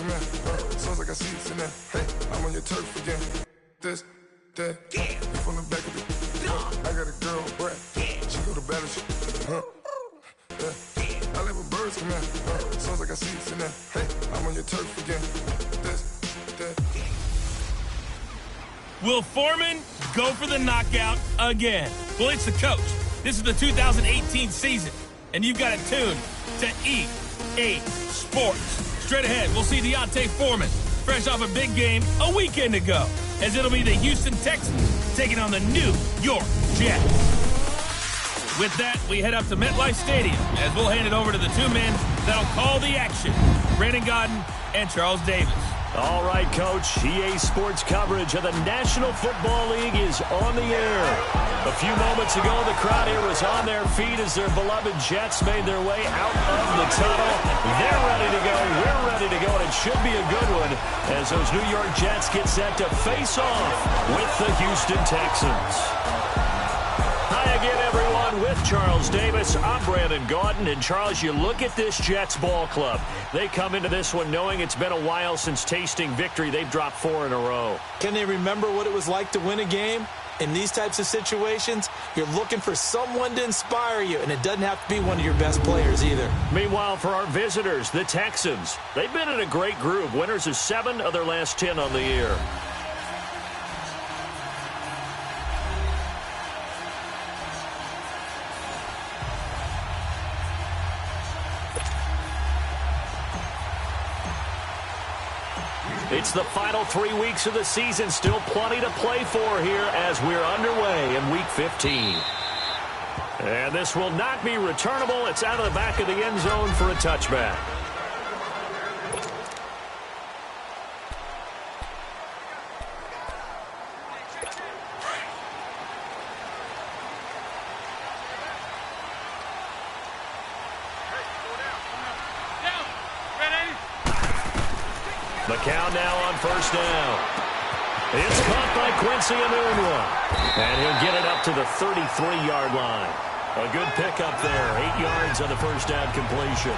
come in. Sounds like I see it's in there. Hey, I'm on your turf again. This, that, you from the back of the. I got a girl, Brett. She go to battle. Yeah. I live with birds come in. Sounds like I see it's in there. Hey, I'm on your turf again. This, that. Will Foreman go for the knockout again? Well, it's the coach. This is the 2018 season, and you've got it tuned to EA Sports. Straight ahead, we'll see Deontay Foreman, fresh off a big game a weekend ago, as it'll be the Houston Texans taking on the New York Jets. With that, we head up to MetLife Stadium, as we'll hand it over to the two men that'll call the action, Brandon Gaudin and Charles Davis. All right, Coach. EA Sports coverage of the National Football League is on the air. A few moments ago, the crowd here was on their feet as their beloved Jets made their way out of the tunnel. They're ready to go. We're ready to go, and it should be a good one as those New York Jets get set to face off with the Houston Texans. Hi again, everyone, with Charles Davis. I'm Brandon Gaudin. And, Charles, you look at this Jets ball club. They come into this one knowing it's been a while since tasting victory. They've dropped 4 in a row. Can they remember what it was like to win a game? In these types of situations, you're looking for someone to inspire you, and it doesn't have to be one of your best players either. Meanwhile, for our visitors, the Texans, they've been in a great group. Winners of 7 of their last 10 on the year. It's the final 3 weeks of the season. Still plenty to play for here as we're underway in Week 15. And this will not be returnable. It's out of the back of the end zone for a touchback. McCown now on first down. It's caught by Quincy Enunwa. And he'll get it up to the 33-yard line. A good pickup there. 8 yards on the first down completion.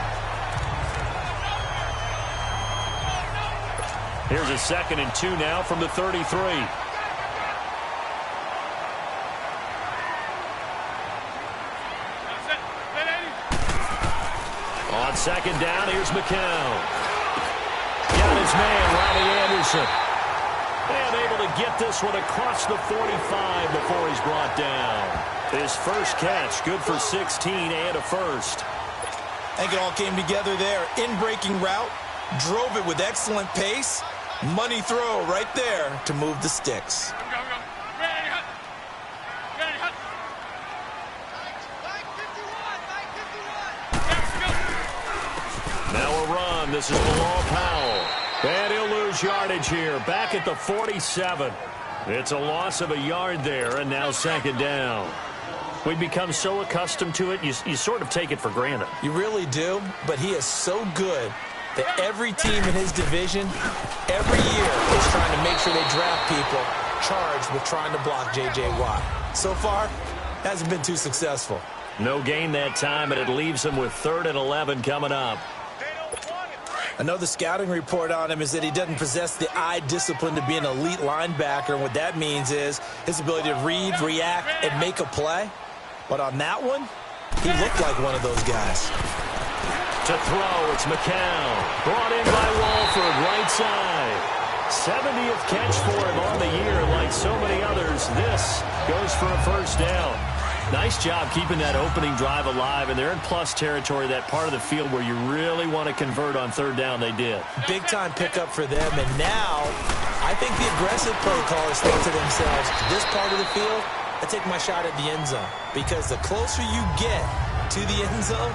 Here's a 2nd and 2 now from the 33. On 2nd down, here's McCown. Got his man, Robbie Anderson. And able to get this one across the 45 before he's brought down. His first catch, good for 16 and a first. I think it all came together there. In-breaking route, drove it with excellent pace. Money throw right there to move the sticks. Now a run. This is Bilal Powell. And he'll lose yardage here. Back at the 47. It's a loss of a yard there, and now 2nd down. We've become so accustomed to it, you sort of take it for granted. You really do, but he is so good that every team in his division, every year, is trying to make sure they draft people charged with trying to block J.J. Watt. So far, hasn't been too successful. No gain that time, and it leaves him with 3rd and 11 coming up. Another scouting report on him is that he doesn't possess the eye discipline to be an elite linebacker. And what that means is his ability to read, react, and make a play. But on that one, he looked like one of those guys. To throw, it's McCown. Brought in by Walford, right side. 70th catch for him on the year. Like so many others, this goes for a first down. Nice job keeping that opening drive alive, and they're in plus territory, that part of the field where you really want to convert on 3rd down. They did. Big-time pickup for them, and now I think the aggressive play callers think to themselves, this part of the field, I take my shot at the end zone, because the closer you get to the end zone,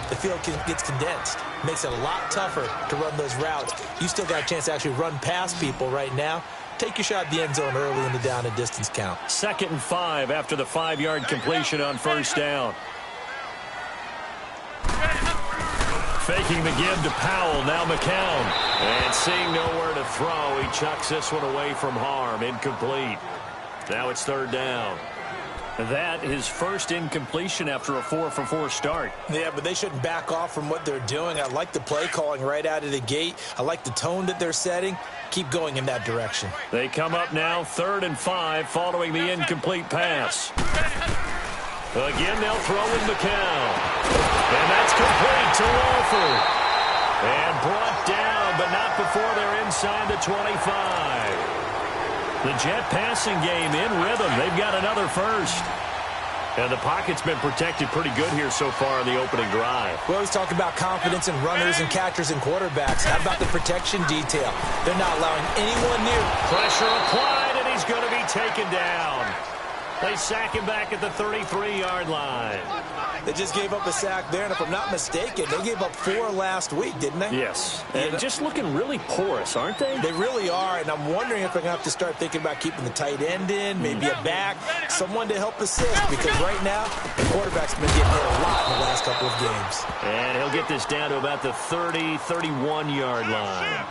the field gets condensed. Makes it a lot tougher to run those routes. You still got a chance to actually run past people right now. Take your shot at the end zone early in the down and distance count. 2nd and 5 after the 5-yard completion on first down. Faking the give to Powell, now McCown. And seeing nowhere to throw, he chucks this one away from harm. Incomplete. Now it's 3rd down. That his first incompletion after a 4-for-4 start. Yeah, but they shouldn't back off from what they're doing. I like the play calling right out of the gate. I like the tone that they're setting. Keep going in that direction. They come up now 3rd and 5 following the incomplete pass. Again, they'll throw in McCown. And that's complete to Walford. And brought down, but not before they're inside the 25. The Jet passing game in rhythm. They've got another first. And the pocket's been protected pretty good here so far in the opening drive. We always talk about confidence in runners and catchers and quarterbacks. How about the protection detail? They're not allowing anyone near. Pressure applied, and he's going to be taken down. They sack him back at the 33-yard line. They just gave up a sack there, and if I'm not mistaken, they gave up 4 last week, didn't they? Yes, and just looking really porous, aren't they? They really are, and I'm wondering if they're going to have to start thinking about keeping the tight end in, maybe a back, someone to help assist, because right now, the quarterback's been getting hit a lot in the last couple of games. And he'll get this down to about the 30, 31-yard line.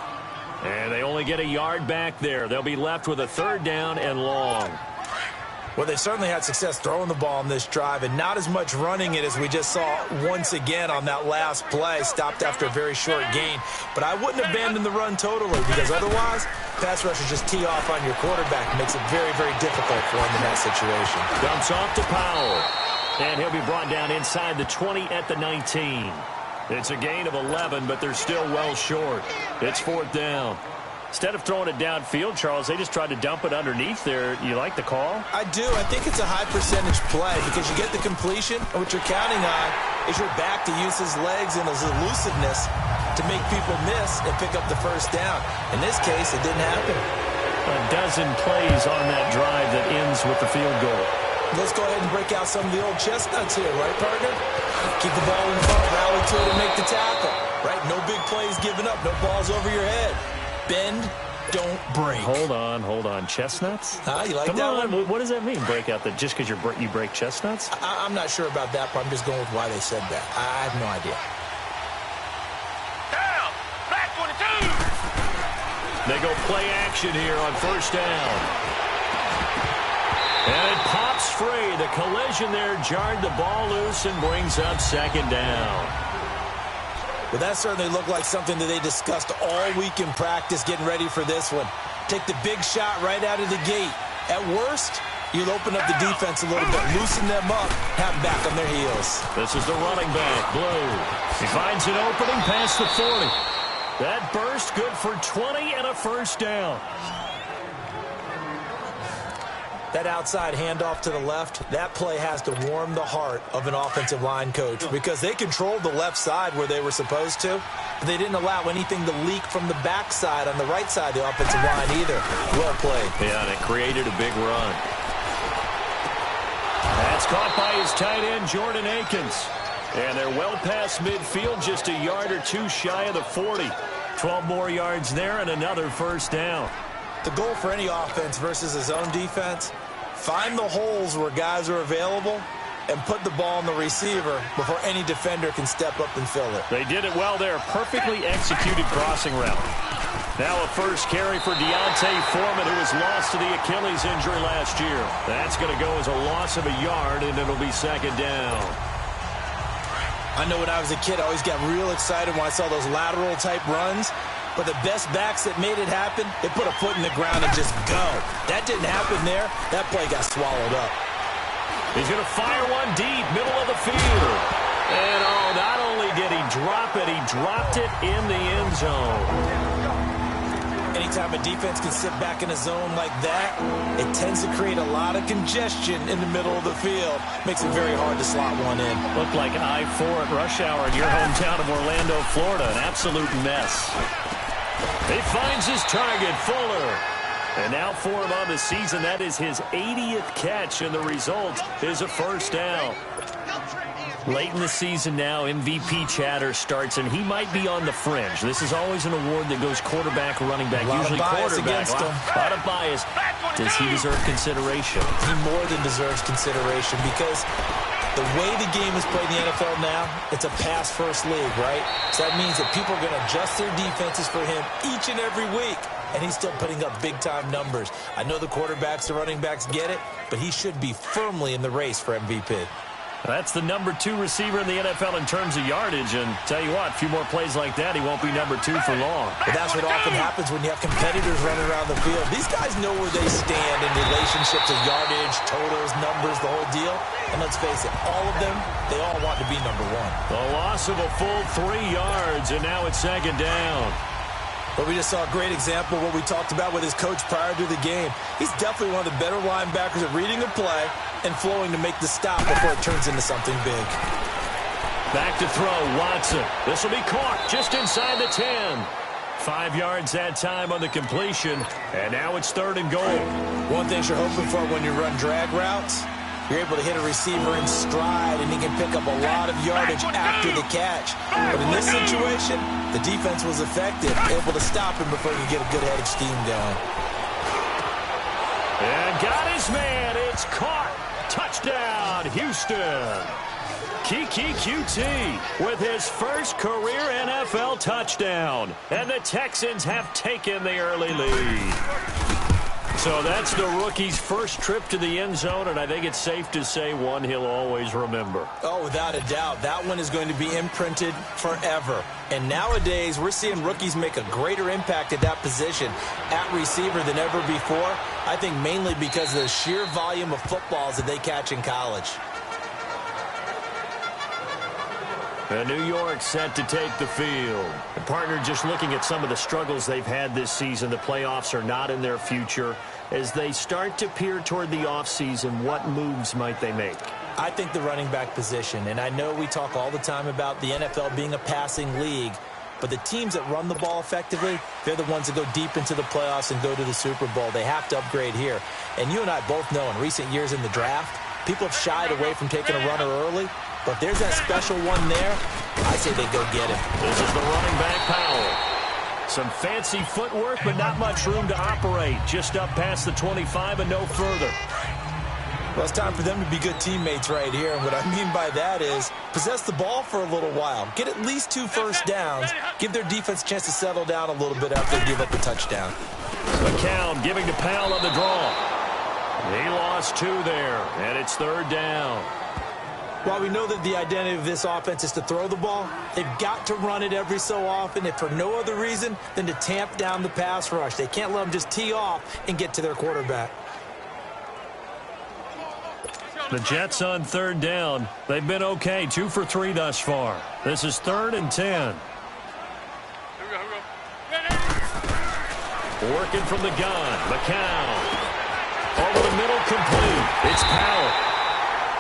And they only get a yard back there. They'll be left with a 3rd down and long. Well, they certainly had success throwing the ball on this drive, and not as much running it as we just saw once again on that last play, stopped after a very short gain. But I wouldn't abandon the run totally, because otherwise, pass rushers just tee off on your quarterback. It makes it very, very difficult for him in that situation. Dumps off to Powell, and he'll be brought down inside the 20 at the 19. It's a gain of 11, but they're still well short. It's 4th down. Instead of throwing it downfield, Charles, they just tried to dump it underneath there. You like the call? I do. I think it's a high percentage play because you get the completion, and what you're counting on is your back to use his legs and his elusiveness to make people miss and pick up the 1st down. In this case, it didn't happen. A dozen plays on that drive that ends with the field goal. Let's go ahead and break out some of the old chestnuts here, right, partner? Keep the ball in front, rally to it, and make the tackle. Right? No big plays given up, no balls over your head. Bend, don't break. Hold on. Chestnuts? You like Come that on. one? What does that mean, break out? That just because you break chestnuts? I'm not sure about that, but I'm just going with why they said that. I have no idea. Down! Black 22! They go play action here on 1st down. And it pops free. The collision there jarred the ball loose and brings up 2nd down. Well, that certainly looked like something that they discussed all week in practice getting ready for this one. Take the big shot right out of the gate. At worst, you'll open up the defense a little bit, loosen them up, have them back on their heels. This is the running back, Blue. He finds an opening past the 40. That burst good for 20 and a 1st down. That outside handoff to the left, that play has to warm the heart of an offensive line coach because they controlled the left side where they were supposed to, but they didn't allow anything to leak from the backside on the right side of the offensive line either. Well played. Yeah, and it created a big run. That's caught by his tight end, Jordan Akins. And they're well past midfield, just a yard or two shy of the 40. 12 more yards there and another 1st down. The goal for any offense versus a zone defense, find the holes where guys are available and put the ball on the receiver before any defender can step up and fill it. They did it well there. Perfectly executed crossing route. Now a first carry for Deontay Foreman, who was lost to the Achilles injury last year. That's going to go as a loss of a yard, and it'll be 2nd down. I know when I was a kid, I always got real excited when I saw those lateral-type runs. But the best backs that made it happen, they put a foot in the ground and just go. That didn't happen there. That play got swallowed up. He's going to fire one deep, middle of the field. And, not only did he drop it, he dropped it in the end zone. Anytime a defense can sit back in a zone like that, it tends to create a lot of congestion in the middle of the field. Makes it very hard to slot one in. Looked like I-4 at rush hour in your hometown of Orlando, Florida. An absolute mess. He finds his target, Fuller. And now for him on the season, that is his 80th catch, and the result is a 1st down. Late in the season now, MVP chatter starts, and he might be on the fringe. This is always an award that goes quarterback, running back, usually quarterback. A lot of bias. Does he deserve consideration? He more than deserves consideration because The way the game is played in the NFL now, it's a pass-first league, right? So that means that people are going to adjust their defenses for him each and every week, and he's still putting up big-time numbers. I know the quarterbacks, the running backs get it, but he should be firmly in the race for MVP. That's the number 2 receiver in the NFL in terms of yardage, and tell you what, a few more plays like that, he won't be number 2 for long. But that's what often happens when you have competitors running around the field. These guys know where they stand in relationship to yardage, totals, numbers, the whole deal. And let's face it, all of them, they all want to be number 1. The loss of a full 3 yards, and now it's second down. But we just saw a great example of what we talked about with his coach prior to the game. He's definitely one of the better linebackers at reading a play and flowing to make the stop before it turns into something big. Back to throw, Watson. This will be caught just inside the 10. 5 yards that time on the completion, and now it's 3rd and goal. One thing you're hoping for when you run drag routes, you're able to hit a receiver in stride, and he can pick up a lot of yardage after the catch. But in this situation, the defense was effective, able to stop him before he could get a good head of steam going. And got his man. It's caught. Touchdown, Houston. Kiki QT with his first career NFL touchdown. And the Texans have taken the early lead. So that's the rookie's first trip to the end zone, and I think it's safe to say one he'll always remember. Oh, without a doubt. That one is going to be imprinted forever. And nowadays, we're seeing rookies make a greater impact at that position at receiver than ever before. I think mainly because of the sheer volume of footballs that they catch in college. And New York set to take the field. And partner, just looking at some of the struggles they've had this season, the playoffs are not in their future. As they start to peer toward the offseason, what moves might they make? I think the running back position, and I know we talk all the time about the NFL being a passing league, but the teams that run the ball effectively, they're the ones that go deep into the playoffs and go to the Super Bowl. They have to upgrade here. And you and I both know in recent years in the draft, people have shied away from taking a runner early. But there's that special one there. I say they go get him. This is the running back, Powell. Some fancy footwork, but not much room to operate. Just up past the 25 and no further. Well, it's time for them to be good teammates right here. And what I mean by that is possess the ball for a little while. Get at least 2 first downs. Give their defense a chance to settle down a little bit after they give up a touchdown. McCown giving to Powell on the draw. He lost 2 there, and it's 3rd down. While we know that the identity of this offense is to throw the ball, they've got to run it every so often, if for no other reason than to tamp down the pass rush. They can't let them just tee off and get to their quarterback. The Jets on 3rd down. They've been okay, 2 for 3 thus far. This is 3rd and 10. Working from the gun, McCown. Over the middle, complete. It's Powell.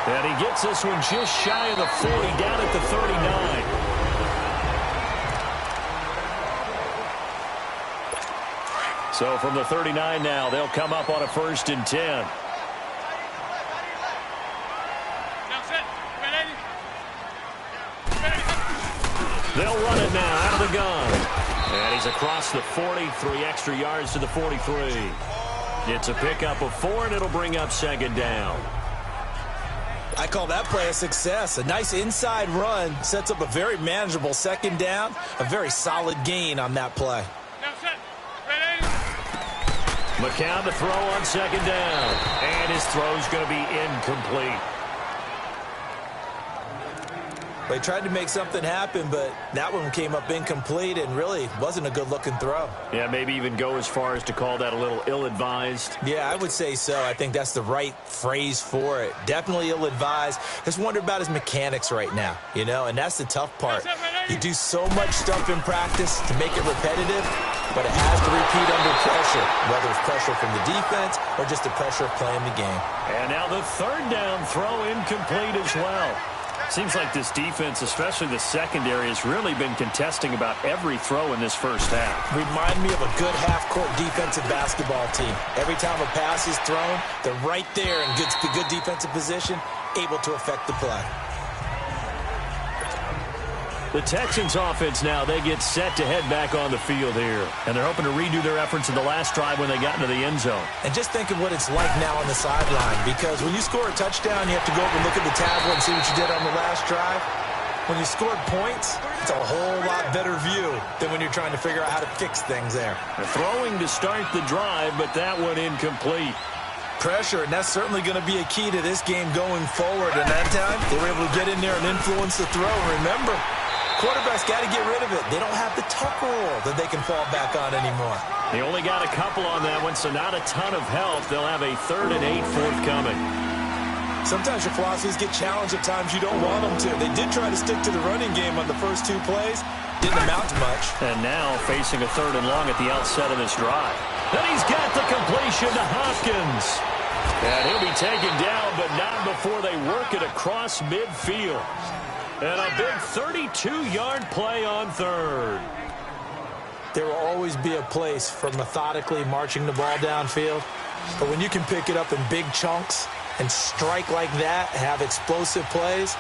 And he gets this one just shy of the 40, down at the 39. So from the 39 now, they'll come up on a 1st and 10. They'll run it now out of the gun. And he's across the 40, 3 extra yards to the 43. It's a pickup of 4, and it'll bring up 2nd down. I call that play a success. A nice inside run sets up a very manageable 2nd down. A very solid gain on that play. McCown to throw on 2nd down. And his throw's going to be incomplete. They tried to make something happen, but that one came up incomplete and really wasn't a good-looking throw. Yeah, maybe even go as far as to call that a little ill-advised. Yeah, I would say so. I think that's the right phrase for it. Definitely ill-advised. Just wonder about his mechanics right now, you know, and that's the tough part. You do so much stuff in practice to make it repetitive, but it has to repeat under pressure, whether it's pressure from the defense or just the pressure of playing the game. And now the 3rd down throw incomplete as well. Seems like this defense, especially the secondary, has really been contesting about every throw in this first half. Remind me of a good half-court defensive basketball team. Every time a pass is thrown, they're right there in good defensive position, able to affect the play. The Texans offense now, they get set to head back on the field here. And they're hoping to redo their efforts in the last drive when they got into the end zone. And just think of what it's like now on the sideline, because when you score a touchdown, you have to go over and look at the tablet and see what you did on the last drive. When you scored points, it's a whole lot better view than when you're trying to figure out how to fix things there. They're throwing to start the drive, but that one incomplete. Pressure, and that's certainly going to be a key to this game going forward. And that time, they were able to get in there and influence the throw. Remember, quarterbacks got to get rid of it. They don't have the Tucker rule that they can fall back on anymore. They only got a couple on that one, so not a ton of help. They'll have a 3rd and 8 forthcoming. Sometimes your philosophies get challenged at times you don't want them to. They did try to stick to the running game on the first 2 plays. Didn't amount to much. And now facing a 3rd and long at the outset of this drive. And he's got the completion to Hopkins. And he'll be taken down, but not before they work it across midfield. And a big 32-yard play on 3rd. There will always be a place for methodically marching the ball downfield. But when you can pick it up in big chunks and strike like that, have explosive plays,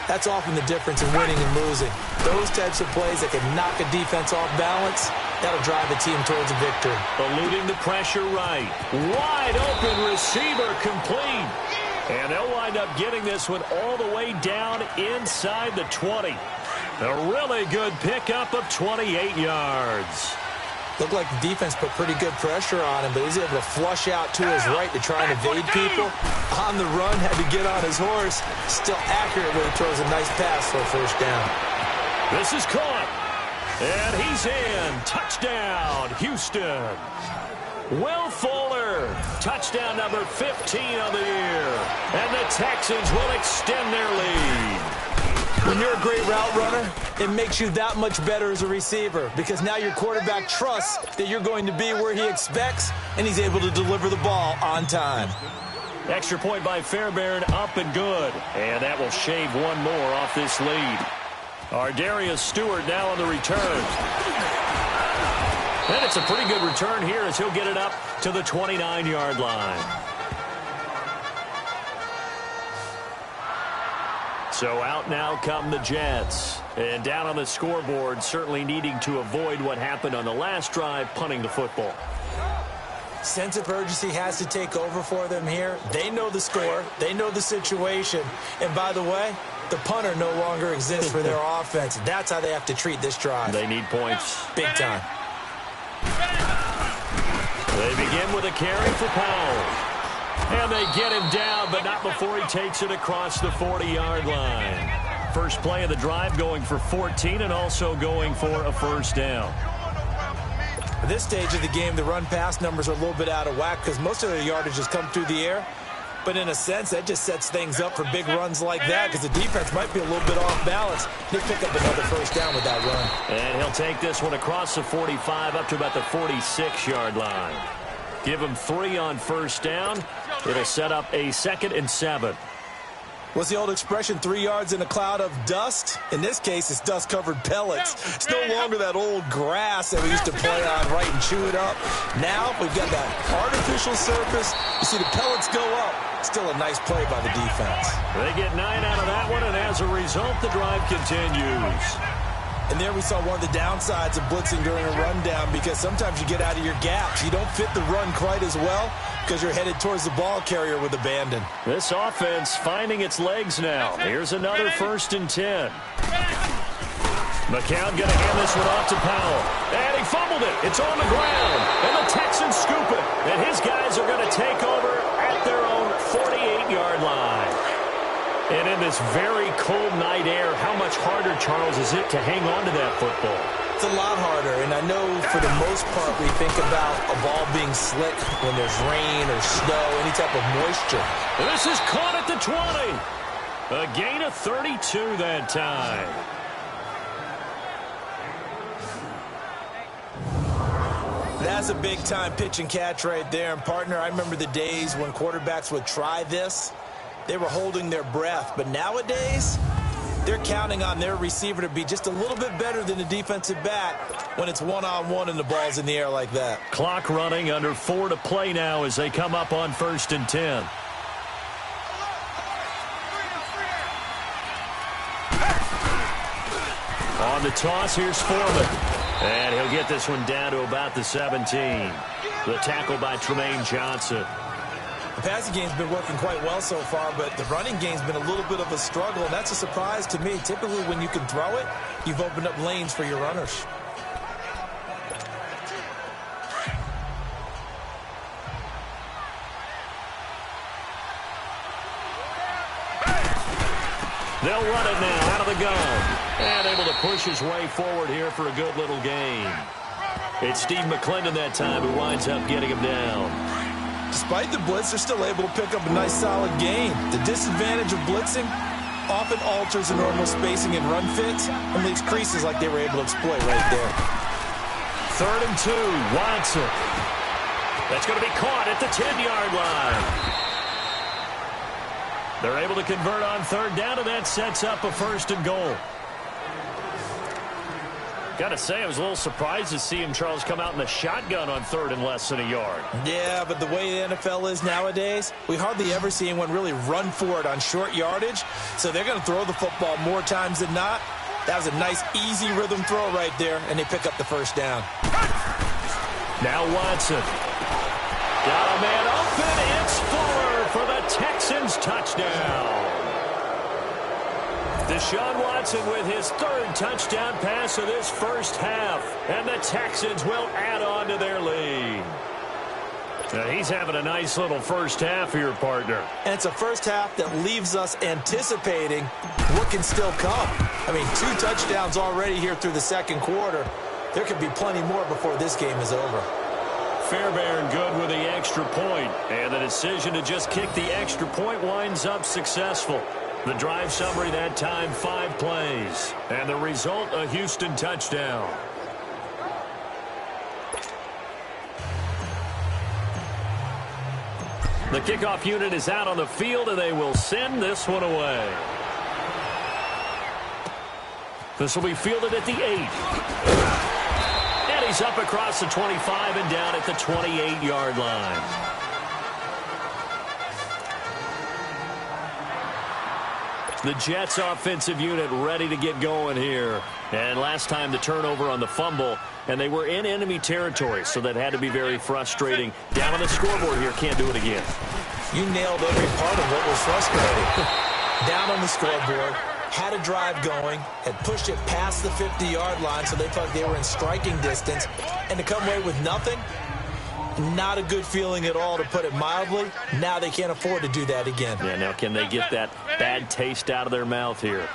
that's often the difference in winning and losing. Those types of plays that can knock a defense off balance, that'll drive a team towards a victory. Eluding the pressure right. Wide open receiver complete. And they'll wind up getting this one all the way down inside the 20. A really good pickup of 28 yards. Looked like the defense put pretty good pressure on him, but he's able to flush out to his right to try and evade people. On the run, had to get on his horse. Still accurate when he throws a nice pass for a 1st down. This is caught. And he's in. Touchdown, Houston. Will Fuller, touchdown number 15 of the year. And the Texans will extend their lead. When you're a great route runner, it makes you that much better as a receiver, because now your quarterback trusts that you're going to be where he expects, and he's able to deliver the ball on time. Extra point by Fairbairn, up and good. And that will shave one more off this lead. Ardarius Stewart now on the return. And it's a pretty good return here as he'll get it up to the 29-yard line. So out now come the Jets. And down on the scoreboard, certainly needing to avoid what happened on the last drive, punting the football. Sense of urgency has to take over for them here. They know the score. They know the situation. And by the way, the punter no longer exists for their offense. That's how they have to treat this drive. They need points. Big time. They begin with a carry for Powell. And they get him down, but not before he takes it across the 40-yard line. First play of the drive going for 14 and also going for a 1st down. At this stage of the game, the run-pass numbers are a little bit out of whack because most of their yardage has come through the air. But in a sense, that just sets things up for big runs like that because the defense might be a little bit off balance. He'll pick up another 1st down with that run. And he'll take this one across the 45 up to about the 46-yard line. Give him 3 on 1st down. It'll set up a 2nd and 7. What's the old expression, 3 yards in a cloud of dust? In this case, it's dust-covered pellets. It's no longer that old grass that we used to play on, right, and chew it up. Now, we've got that artificial surface. You see the pellets go up. Still a nice play by the defense. They get 9 out of that one, and as a result, the drive continues. And there we saw one of the downsides of blitzing during a rundown because sometimes you get out of your gaps. You don't fit the run quite as well because you're headed towards the ball carrier with abandon. This offense finding its legs now. Here's another 1st and 10. McCown going to hand this one off to Powell. And he fumbled it. It's on the ground. And the Texans scoop it. And his guys are going to take over at their own 48-yard line. And in this very cold night air, how much harder, Charles, is it to hang on to that football? It's a lot harder, and I know for the most part we think about a ball being slick when there's rain or snow, any type of moisture. This is caught at the 20. A gain of 32 that time. That's a big-time pitch and catch right there. And, partner, I remember the days when quarterbacks would try this. They were holding their breath. But nowadays, they're counting on their receiver to be just a little bit better than the defensive back when it's one-on-one and the ball's in the air like that. Clock running, under 4 to play now as they come up on 1st and 10. On the toss, here's Foreman. And he'll get this one down to about the 17. The tackle by Tremaine Johnson. The passing game's been working quite well so far, but the running game's been a little bit of a struggle, and that's a surprise to me. Typically, when you can throw it, you've opened up lanes for your runners. They'll run it now out of the gun. And able to push his way forward here for a good little gain. It's Steve McClendon that time who winds up getting him down. Despite the blitz, they're still able to pick up a nice solid gain. The disadvantage of blitzing often alters the normal spacing and run fits and leaves creases like they were able to exploit right there. 3rd and 2, Watson. That's going to be caught at the 10-yard line. They're able to convert on 3rd down, and that sets up a 1st and goal. Got to say, I was a little surprised to see him, Charles, come out in the shotgun on 3rd and less than a yard. Yeah, but the way the NFL is nowadays, we hardly ever see anyone really run for it on short yardage. So they're going to throw the football more times than not. That was a nice, easy rhythm throw right there, and they pick up the 1st down. Now Watson. Got a man open. It's Fuller for the Texans touchdown. Deshaun Watson with his 3rd touchdown pass of this first half. And the Texans will add on to their lead. Now he's having a nice little first half here, partner. And it's a first half that leaves us anticipating what can still come. I mean, 2 touchdowns already here through the second quarter. There could be plenty more before this game is over. Fairbairn good with the extra point. And the decision to just kick the extra point winds up successful. The drive summary that time, 5 plays. And the result, a Houston touchdown. The kickoff unit is out on the field, and they will send this one away. This will be fielded at the 8. And he's up across the 25 and down at the 28-yard line. The Jets offensive unit ready to get going here. And last time the turnover on the fumble, and they were in enemy territory, so that had to be very frustrating. Down on the scoreboard here, can't do it again. You nailed every part of what was frustrating. Down on the scoreboard, had a drive going, had pushed it past the 50-yard line, so they felt they were in striking distance, and to come away with nothing, not a good feeling at all, to put it mildly. Now they can't afford to do that again. Yeah, now can they get that bad taste out of their mouth here?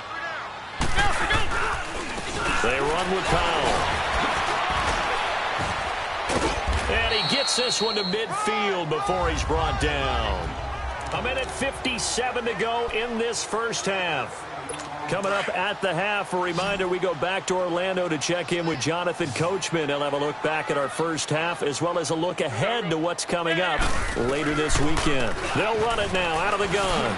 They run with Powell. And he gets this one to midfield before he's brought down. 1:57 to go in this first half. Coming up at the half, a reminder, we go back to Orlando to check in with Jonathan Coachman. He'll have a look back at our first half as well as a look ahead to what's coming up later this weekend. They'll run it now out of the gun.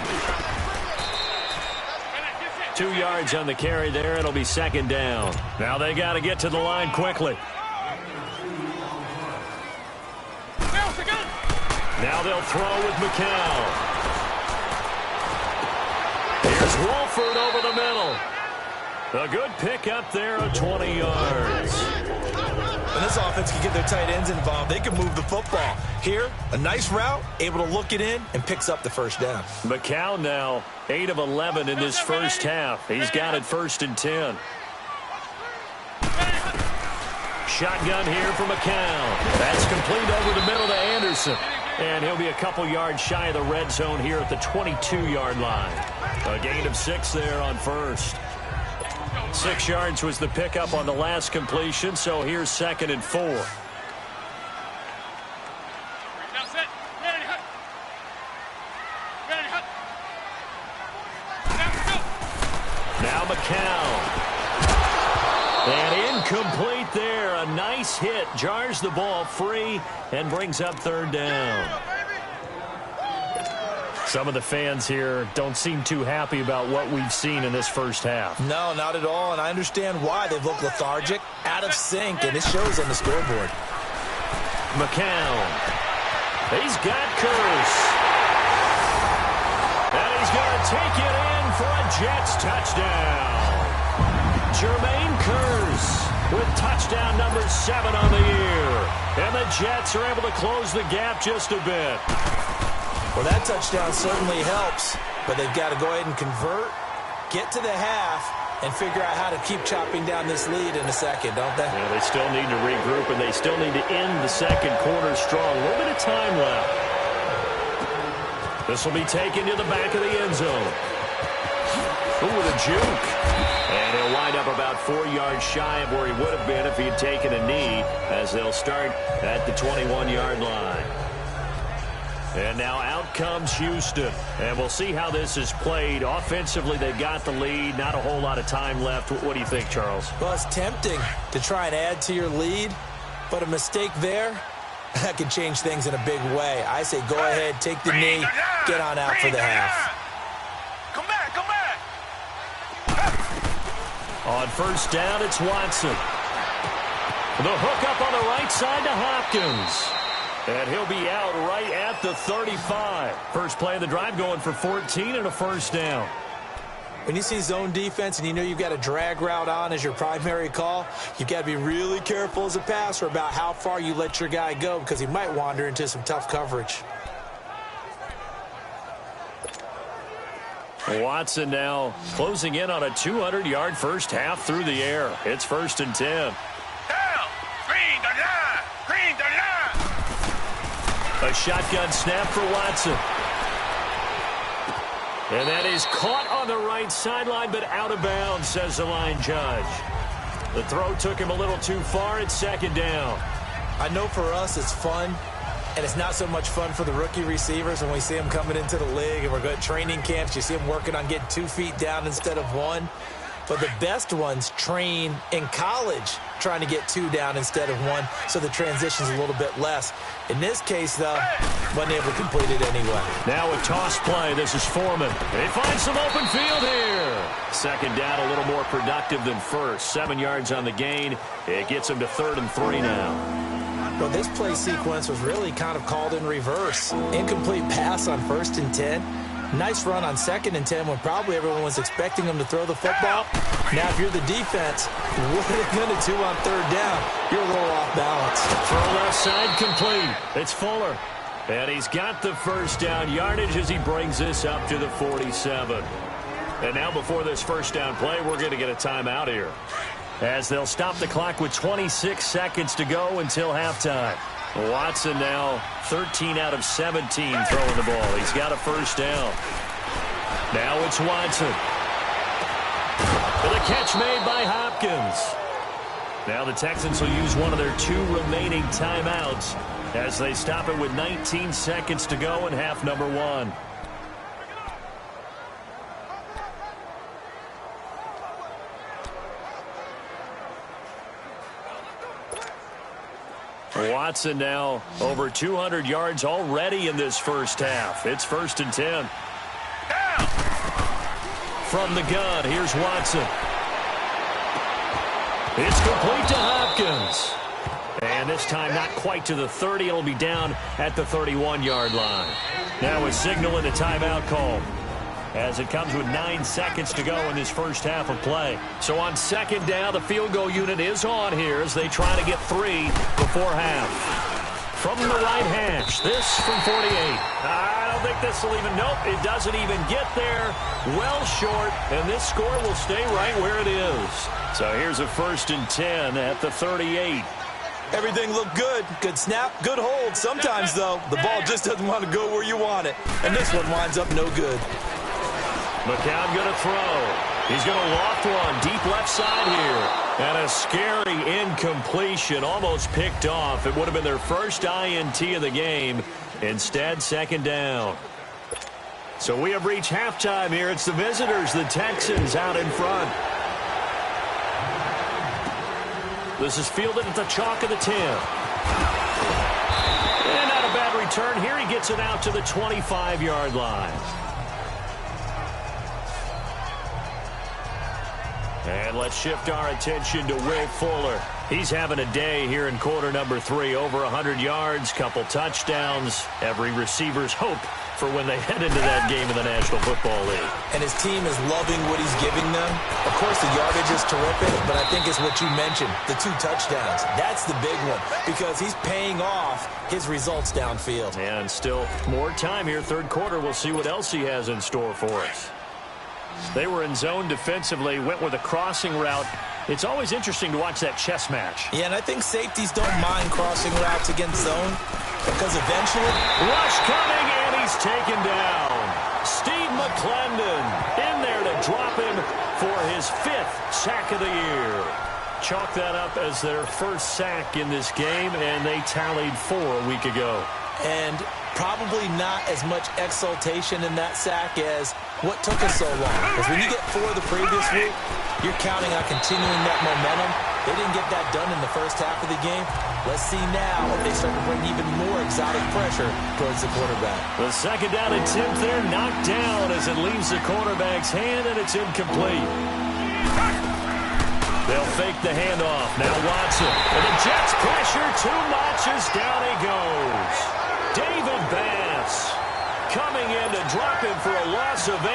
2 yards on the carry there. It'll be 2nd down. Now they got to get to the line quickly. Now they'll throw with McCown. Here's Wolford over the middle. A good pick up there at 20 yards. When this offense can get their tight ends involved, they can move the football. Here, a nice route, able to look it in, and picks up the 1st down. McCown now 8 of 11 in this first half. He's got it 1st and 10. Shotgun here for McCown. That's complete over the middle to Anderson. And he'll be a couple yards shy of the red zone here at the 22-yard line. A gain of 6 there on 1st. 6 yards was the pickup on the last completion, so here's 2nd and 4. Now McCown. And incomplete there. A nice hit. Jars the ball free and brings up 3rd down. Some of the fans here don't seem too happy about what we've seen in this first half. No, not at all, and I understand why. They've looked lethargic, out of sync, and it shows on the scoreboard. McCown. He's got Curse. And he's going to take it in for a Jets touchdown. Jermaine Kearse with touchdown number 7 on the year. And the Jets are able to close the gap just a bit. Well, that touchdown certainly helps, but they've got to go ahead and convert, get to the half, and figure out how to keep chopping down this lead in a second, don't they? Yeah, they still need to regroup, and they still need to end the second quarter strong. A little bit of time left. This will be taken to the back of the end zone. Ooh, with a juke. And he'll wind up about 4 yards shy of where he would have been if he had taken a knee, as they'll start at the 21-yard line. And now out comes Houston. And we'll see how this is played. Offensively, they've got the lead. Not a whole lot of time left. What do you think, Charles? Well, it's tempting to try and add to your lead, but a mistake there, that could change things in a big way. I say go ahead, take the knee, get on out for the half. Come back, come back. On first down, it's Watson. The hook up on the right side to Hopkins. And he'll be out right at the 35. First play of the drive going for 14 and a first down. When you see zone defense and you know you've got a drag route on as your primary call, you've got to be really careful as a passer about how far you let your guy go because he might wander into some tough coverage. Watson now closing in on a 200-yard first half through the air. It's 1st and 10. Down. Green the line. Green the line. A shotgun snap for Watson. And that is caught on the right sideline, but out of bounds, says the line judge. The throw took him a little too far. It's 2nd down. I know for us it's fun, and it's not so much fun for the rookie receivers when we see them coming into the league and we're going to training camps. You see them working on getting 2 feet down instead of 1. But the best ones train in college trying to get 2 down instead of 1, so the transition's a little bit less. In this case, though, wasn't able to complete it anyway. Now a toss play. This is Foreman. They find some open field here. 2nd down, a little more productive than first. 7 yards on the gain. It gets them to 3rd and 3 now. Well, this play sequence was really kind of called in reverse. Incomplete pass on 1st and 10. Nice run on 2nd and 10 when probably everyone was expecting him to throw the football. Now, if you're the defense, what are they going to do on 3rd down? You're a little off balance. Throw left side complete. It's Fuller. And he's got the first down yardage as he brings this up to the 47. And now before this first down play, we're going to get a timeout here, as they'll stop the clock with 26 seconds to go until halftime. Watson now 13 out of 17 throwing the ball. He's got a first down. Now it's Watson. With a catch made by Hopkins. Now the Texans will use one of their 2 remaining timeouts as they stop it with 19 seconds to go in half number 1. Watson now over 200 yards already in this first half. It's 1st and 10. Down. From the gun, here's Watson. It's complete to Hopkins. And this time not quite to the 30. It'll be down at the 31-yard line. Now a signal and a timeout call, as it comes with 9 seconds to go in this first half of play. So on 2nd down, the field goal unit is on here as they try to get 3 before half. From the right hash, this from 48. I don't think this will even, nope, it doesn't even get there. Well short, and this score will stay right where it is. So here's a 1st and 10 at the 38. Everything looked good. Good snap, good hold. Sometimes, though, the ball just doesn't want to go where you want it. And this one winds up no good. McCown going to throw. He's going to loft one deep left side here. And a scary incompletion, almost picked off. It would have been their first INT of the game. Instead, 2nd down. So we have reached halftime here. It's the visitors, the Texans, out in front. This is fielded at the chalk of the 10. And not a bad return here. He gets it out to the 25-yard line. And let's shift our attention to Will Fuller. He's having a day here in quarter number 3. Over 100 yards, couple touchdowns. Every receiver's hope for when they head into that game in the National Football League. And his team is loving what he's giving them. Of course, the yardage is terrific, but I think it's what you mentioned, the 2 touchdowns. That's the big one because he's paying off his results downfield. And still more time here, third quarter. We'll see what else he has in store for us. They were in zone defensively, went with a crossing route. It's always interesting to watch that chess match. Yeah, and I think safeties don't mind crossing routes against zone because eventually... Rush coming, and he's taken down. Steve McClendon in there to drop him for his 5th sack of the year. Chalk that up as their first sack in this game, and they tallied 4 a week ago. And probably not as much exultation in that sack as what took us so long. Because when you get 4 the previous week, you're counting on continuing that momentum. They didn't get that done in the first half of the game. Let's see now if they start to bring even more exotic pressure towards the quarterback. The second down attempt there knocked down as it leaves the quarterback's hand, and it's incomplete. They'll fake the handoff. Now Watson. And the Jets pressure too much as down he goes. David Bass coming in to drop him for a loss of 8,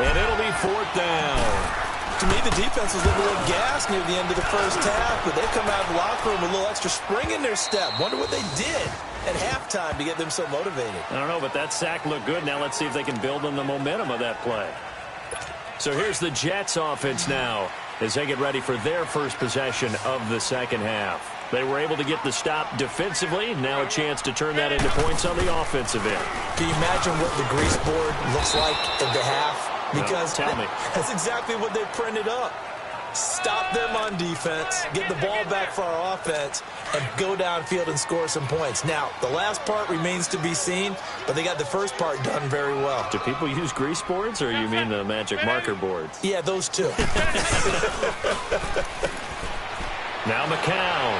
and it'll be 4th down. To me, the defense was looking a little gassed near the end of the first half, but they come out of the locker room with a little extra spring in their step. Wonder what they did at halftime to get them so motivated. I don't know, but that sack looked good. Now let's see if they can build on the momentum of that play. So here's the Jets offense now as they get ready for their first possession of the second half. They were able to get the stop defensively. Now a chance to turn that into points on the offensive end. Can you imagine what the grease board looks like at the half? Because tell me. That's exactly what they printed up. Stop them on defense, get the ball back for our offense, and go downfield and score some points. Now, the last part remains to be seen, but they got the first part done very well. Do people use grease boards, or you mean the magic marker boards? Yeah, those two. Now McCown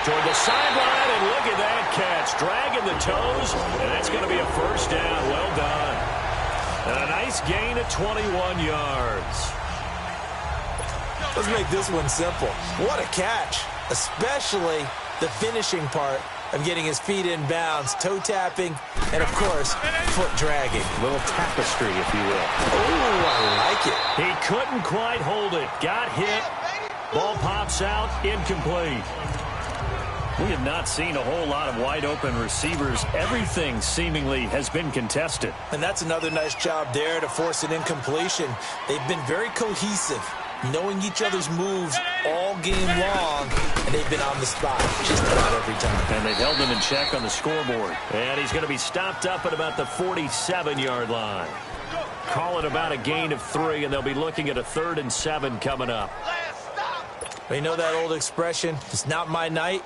toward the sideline, and look at that catch. Dragging the toes, and that's going to be a first down. Well done. And a nice gain of 21 yards. Let's make this one simple. What a catch, especially the finishing part of getting his feet in bounds, toe tapping, and, of course, foot dragging. A little tapestry, if you will. Oh, I like it. He couldn't quite hold it. Got hit. Ball pops out, incomplete. We have not seen a whole lot of wide-open receivers. Everything seemingly has been contested. And that's another nice job there to force an incompletion. They've been very cohesive, knowing each other's moves all game long, and they've been on the spot just about every time. And they've held him in check on the scoreboard. And he's going to be stopped up at about the 47-yard line. Call it about a gain of 3, and they'll be looking at a 3rd and 7 coming up. You know that old expression, it's not my night?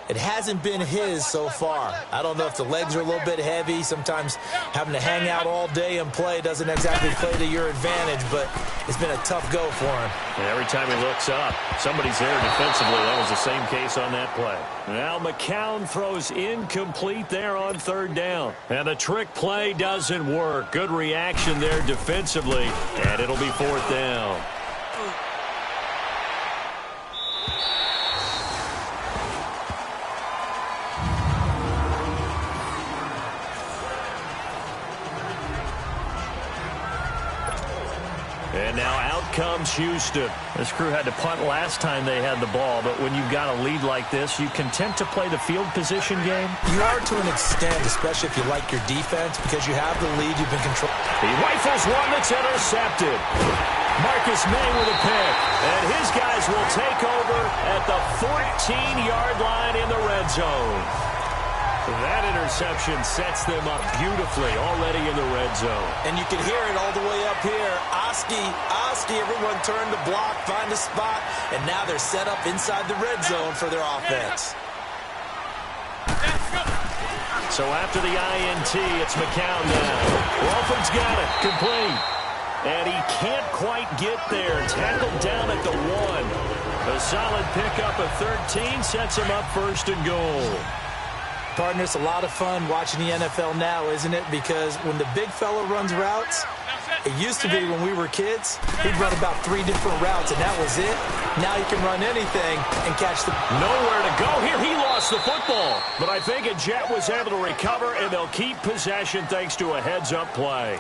It hasn't been his so far. I don't know if the legs are a little bit heavy. Sometimes having to hang out all day and play doesn't exactly play to your advantage, but it's been a tough go for him. And every time he looks up, somebody's there defensively. That was the same case on that play. Now McCown throws incomplete there on 3rd down. And the trick play doesn't work. Good reaction there defensively, and it'll be 4th down. And now out comes Houston. This crew had to punt last time they had the ball, but when you've got a lead like this, you content to play the field position game? You are to an extent, especially if you like your defense, because you have the lead, you've been controlling. He rifles one that's intercepted. Marcus May with a pick, and his guys will take over at the 14-yard line in the red zone. That interception sets them up beautifully already in the red zone. And you can hear it all the way up here. Oski, everyone turn the block, find a spot, and now they're set up inside the red zone for their offense. So after the INT, it's McCown now. Walford's got it, complete. And he can't quite get there. Tackled down at the 1. A solid pickup of 13 sets him up 1st and goal. Partner, it's a lot of fun watching the NFL now, isn't it? Because when the big fella runs routes, It used to be when we were kids, he'd run about 3 different routes, and that was it. Now he can run anything and catch the... Nowhere to go here. He lost the football. But I think a Jet was able to recover, and they'll keep possession thanks to a heads-up play.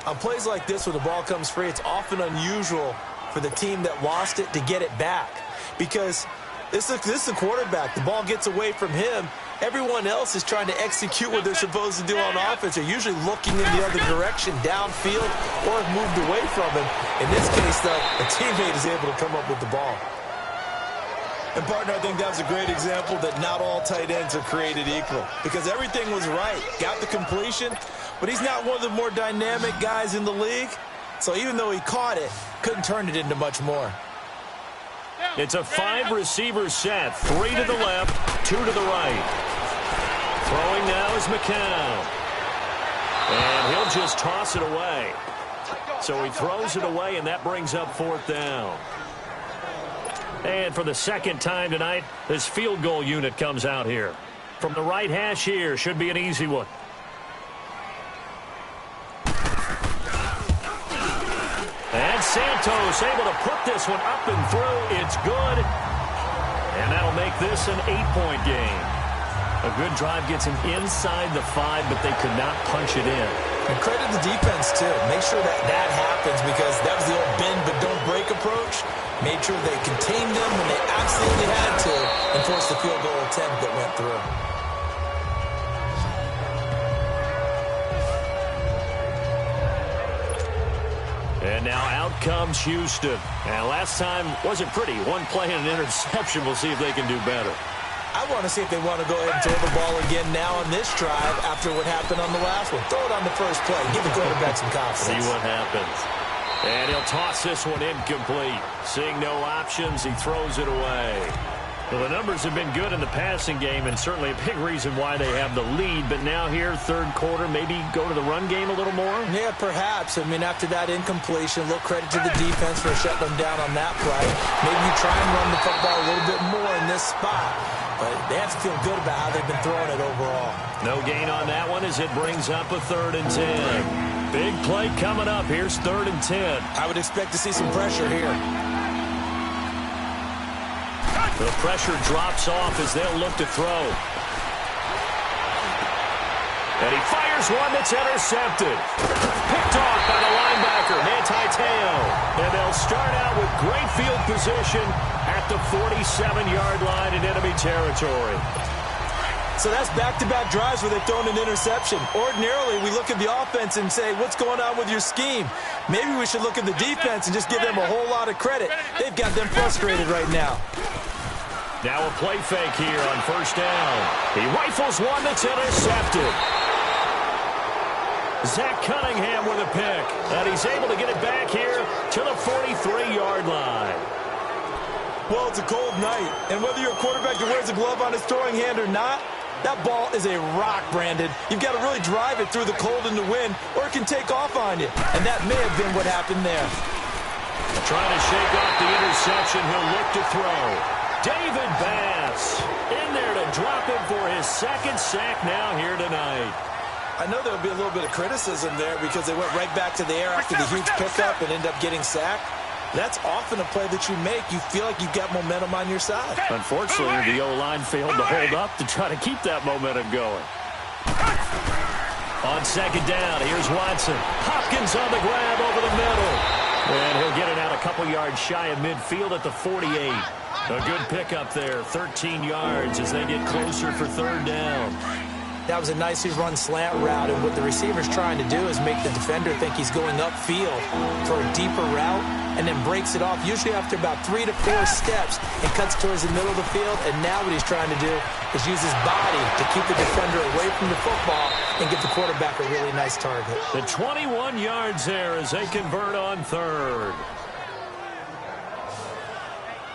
On plays like this, when the ball comes free, it's often unusual for the team that lost it to get it back. Because this is the quarterback. The ball gets away from him. Everyone else is trying to execute what they're supposed to do on offense. They're usually looking in the other direction, downfield, or have moved away from him. In this case, though, a teammate is able to come up with the ball. And, partner, I think that was a great example that not all tight ends are created equal. Because everything was right. Got the completion, but he's not one of the more dynamic guys in the league. So even though he caught it, couldn't turn it into much more. It's a 5-receiver set. 3 to the left, 2 to the right. Throwing now is McCown. And he'll just toss it away. So he throws it away, and that brings up 4th down. And for the second time tonight, this field goal unit comes out here. From the right hash here, should be an easy one. And Santos able to put this one up and through. It's good. And that'll make this an 8-point game. A good drive gets him inside the 5, but they could not punch it in. And credit the defense, too. Make sure that happens, because that was the old bend but don't break approach. Made sure they contained them when they absolutely had to and forced the field goal attempt that went through. And now out comes Houston. And last time wasn't pretty. One play and an interception. We'll see if they can do better. I want to see if they want to go ahead and throw the ball again now on this drive after what happened on the last one. Throw it on the first play. Give the quarterback some confidence. See what happens. And he'll toss this one incomplete. Seeing no options, he throws it away. Well, the numbers have been good in the passing game, and certainly a big reason why they have the lead. But now here, third quarter, maybe go to the run game a little more? Yeah, perhaps. I mean, after that incompletion, a little credit to the defense for shutting them down on that play. Maybe you try and run the football a little bit more in this spot. But they have to feel good about how they've been throwing it overall. No gain on that one as it brings up a 3rd and 10. Big play coming up. Here's 3rd and 10. I would expect to see some pressure here. The pressure drops off as they'll look to throw. And he fires one that's intercepted. Picked off by the linebacker, Manti-Te'o. And they'll start out with great field position at the 47-yard line in enemy territory. So that's back-to-back drives where they've thrown an interception. Ordinarily, we look at the offense and say, what's going on with your scheme? Maybe we should look at the defense and just give them a whole lot of credit. They've got them frustrated right now. Now a play fake here on 1st down. He rifles one that's intercepted. Zach Cunningham with a pick. And he's able to get it back here to the 43-yard line. Well, it's a cold night. And whether you're a quarterback that wears a glove on his throwing hand or not, that ball is a rock, Brandon. You've got to really drive it through the cold and the wind, or it can take off on you. And that may have been what happened there. Trying to shake off the interception. He'll look to throw. David Bass in there to drop him for his 2nd sack now here tonight. I know there'll be a little bit of criticism there because they went right back to the air after the huge pickup and end up getting sacked. That's often a play that you make. You feel like you've got momentum on your side. Unfortunately, the O-line failed to hold up to try to keep that momentum going. On 2nd down, here's Watson. Hopkins on the grab over the middle. And he'll get it out a couple yards shy of midfield at the 48. A good pickup there, 13 yards as they get closer for 3rd down. That was a nicely run slant route, and what the receiver's trying to do is make the defender think he's going upfield for a deeper route, and then breaks it off, usually after about 3 to 4 steps, and cuts towards the middle of the field. And now what he's trying to do is use his body to keep the defender away from the football and give the quarterback a really nice target. The 21 yards there as they convert on 3rd.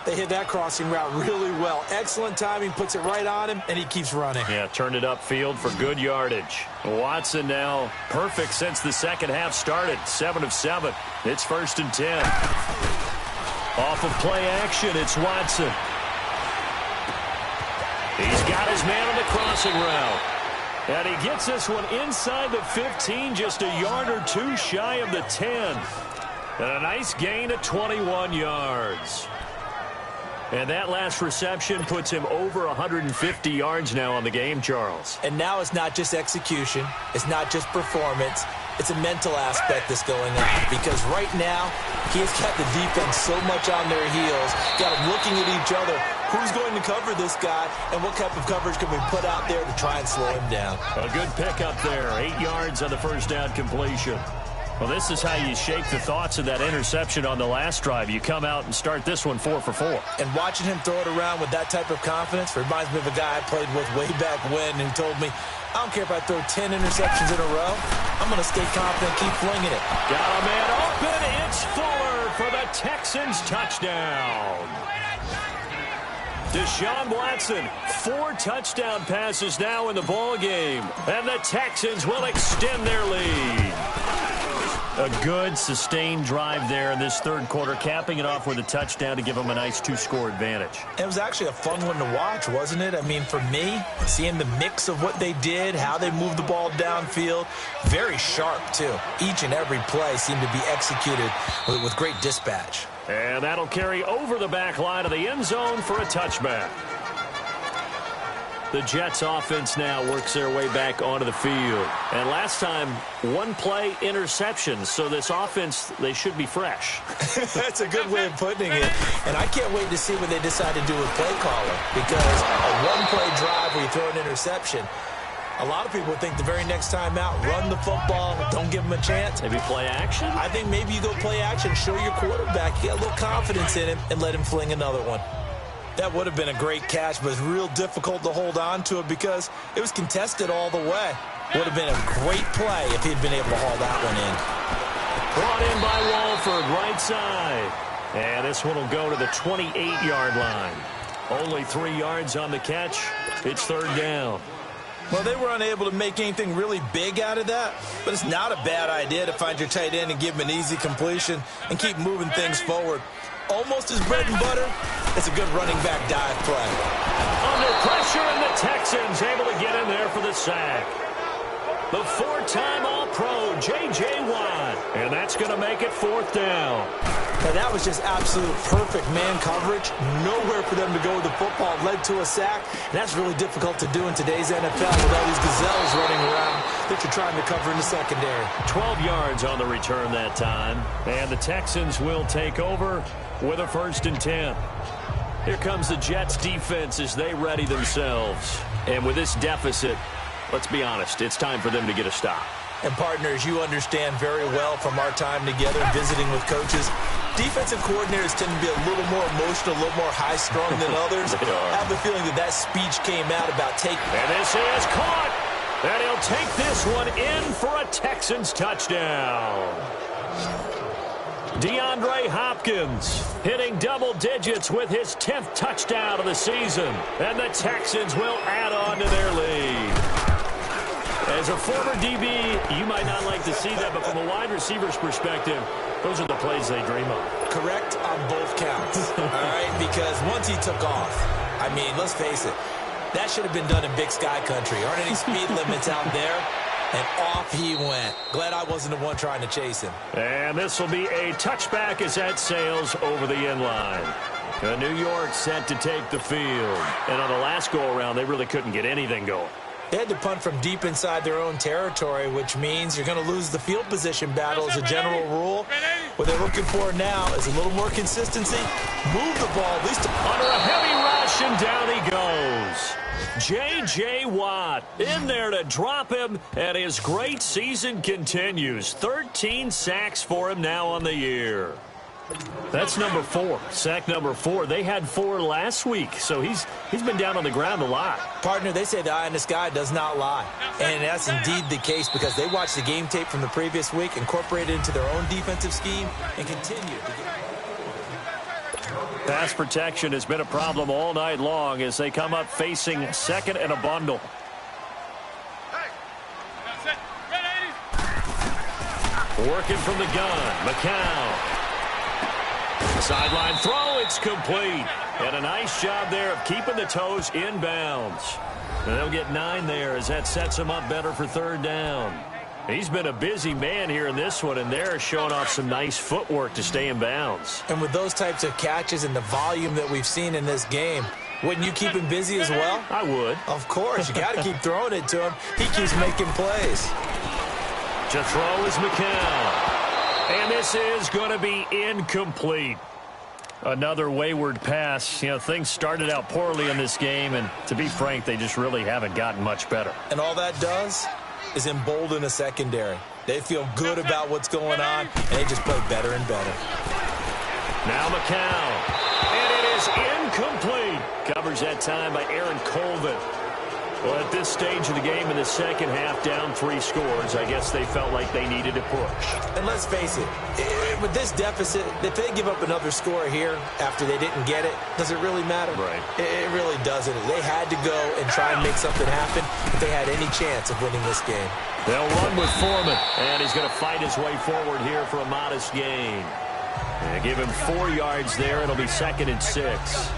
They hit that crossing route really well. Excellent timing, puts it right on him, and he keeps running. Yeah, turned it upfield for good yardage. Watson now perfect since the second half started. 7 of 7. It's 1st and 10. Off of play action, it's Watson. He's got his man on the crossing route. And he gets this one inside the 15, just a yard or two shy of the 10. And a nice gain of 21 yards. And that last reception puts him over 150 yards now on the game, Charles. And now it's not just execution. It's not just performance. It's a mental aspect that's going on. Because right now, he's got the defense so much on their heels, got them looking at each other. Who's going to cover this guy, and what type of coverage can we put out there to try and slow him down? A good pickup there. 8 yards on the first down completion. Well, this is how you shake the thoughts of that interception on the last drive. You come out and start this one 4 for 4. And watching him throw it around with that type of confidence reminds me of a guy I played with way back when who told me, I don't care if I throw 10 interceptions in a row. I'm going to stay confident, keep flinging it. Got a man open. It's Fuller for the Texans touchdown. Deshaun Watson, 4 touchdown passes now in the ball game, and the Texans will extend their lead. A good, sustained drive there in this third quarter, capping it off with a touchdown to give them a nice 2-score advantage. It was actually a fun one to watch, wasn't it? I mean, for me, seeing the mix of what they did, how they moved the ball downfield, very sharp, too. Each and every play seemed to be executed with great dispatch. And that'll carry over the back line of the end zone for a touchback. The Jets offense now works their way back onto the field. And last time, 1-play interception. So this offense, they should be fresh. That's a good way of putting it. And I can't wait to see what they decide to do with play caller. Because a 1-play drive where you throw an interception, a lot of people think the very next time out, run the football, don't give them a chance. Maybe play action? I think maybe you go play action, show your quarterback, get a little confidence in him, and let him fling another one. That would have been a great catch, but it's real difficult to hold on to it because it was contested all the way. Would have been a great play if he'd been able to haul that one in. Brought in by Walford, right side. And this one will go to the 28-yard line. Only 3 yards on the catch. It's third down. Well, they were unable to make anything really big out of that, but it's not a bad idea to find your tight end and give him an easy completion and keep moving things forward. Almost his bread and butter. It's a good running back dive play. Under pressure, and the Texans able to get in there for the sack. The 4-time All-Pro, J.J. Watt. And that's going to make it fourth down. Now, that was just absolute perfect man coverage. Nowhere for them to go with the football. Led to a sack. And that's really difficult to do in today's NFL with all these gazelles running around that you're trying to cover in the secondary. 12 yards on the return that time. And the Texans will take over with a 1st and 10. Here comes the Jets defense as they ready themselves. And with this deficit, let's be honest, it's time for them to get a stop. And partners, you understand very well from our time together visiting with coaches, defensive coordinators tend to be a little more emotional, a little more high-strung than others. I have a feeling that speech came out about taking. And this is caught. And he'll take this one in for a Texans touchdown. DeAndre Hopkins hitting double digits with his 10th touchdown of the season. And the Texans will add on to their lead. As a former DB, you might not like to see that, but from a wide receiver's perspective, those are the plays they dream of. Correct on both counts, all right? Because once he took off, I mean, let's face it, that should have been done in Big Sky Country. Aren't any speed limits out there? And off he went. Glad I wasn't the one trying to chase him. And this will be a touchback as that sails over the end line. New York set to take the field. And on the last go-around, they really couldn't get anything going. They had to punt from deep inside their own territory, which means you're going to lose the field position battle as a general rule. What they're looking for now is a little more consistency. Move the ball, at least under a heavy rush, and down he goes. J.J. Watt in there to drop him, and his great season continues. 13 sacks for him now on the year. That's number 4, sack number 4. They had 4 last week, so he's been down on the ground a lot. Partner, they say the eye in the sky does not lie. And that's indeed the case because they watched the game tape from the previous week, incorporated it into their own defensive scheme, and continue to get... Pass protection has been a problem all night long as they come up facing second and a bundle. Working from the gun, McCown. Sideline throw, it's complete. And a nice job there of keeping the toes inbounds. And they'll get 9 there as that sets him up better for third down. He's been a busy man here in this one, and they're showing off some nice footwork to stay in bounds. And with those types of catches and the volume that we've seen in this game, wouldn't you keep him busy as well? I would. Of course. You got to keep throwing it to him. He keeps making plays. To throw is McCown. And this is going to be incomplete. Another wayward pass. You know, things started out poorly in this game, and to be frank, they just really haven't gotten much better. And all that does is embolden a secondary. They feel good about what's going on, and they just play better and better. Now McCown. And it is incomplete. Covers that time by Aaron Colvin. Well, at this stage of the game in the second half, down 3 scores, I guess they felt like they needed to push. And let's face it, with this deficit, if they give up another score here after they didn't get it, does it really matter? Right. It really doesn't. They had to go and try and make something happen if they had any chance of winning this game. They'll run with Foreman, and he's going to fight his way forward here for a modest gain. And give him 4 yards there. It'll be 2nd and 6.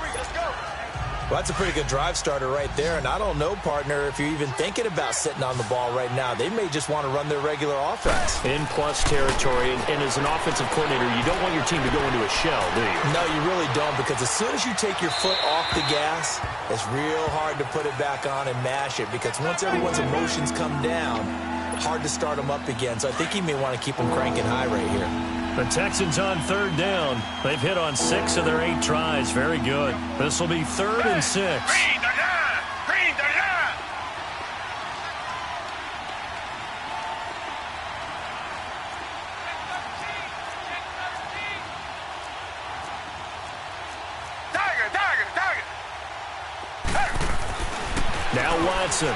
Well, that's a pretty good drive starter right there, and I don't know, partner, if you're even thinking about sitting on the ball right now. They may just want to run their regular offense. In plus territory, and as an offensive coordinator, you don't want your team to go into a shell, do you? No, you really don't, because as soon as you take your foot off the gas, it's real hard to put it back on and mash it, because once everyone's emotions come down, hard to start them up again. So I think he may want to keep them cranking high right here. The Texans on third down. They've hit on 6 of their 8 tries. Very good. This will be 3rd and 6. Green the line! Green the line! Tiger! Now Watson.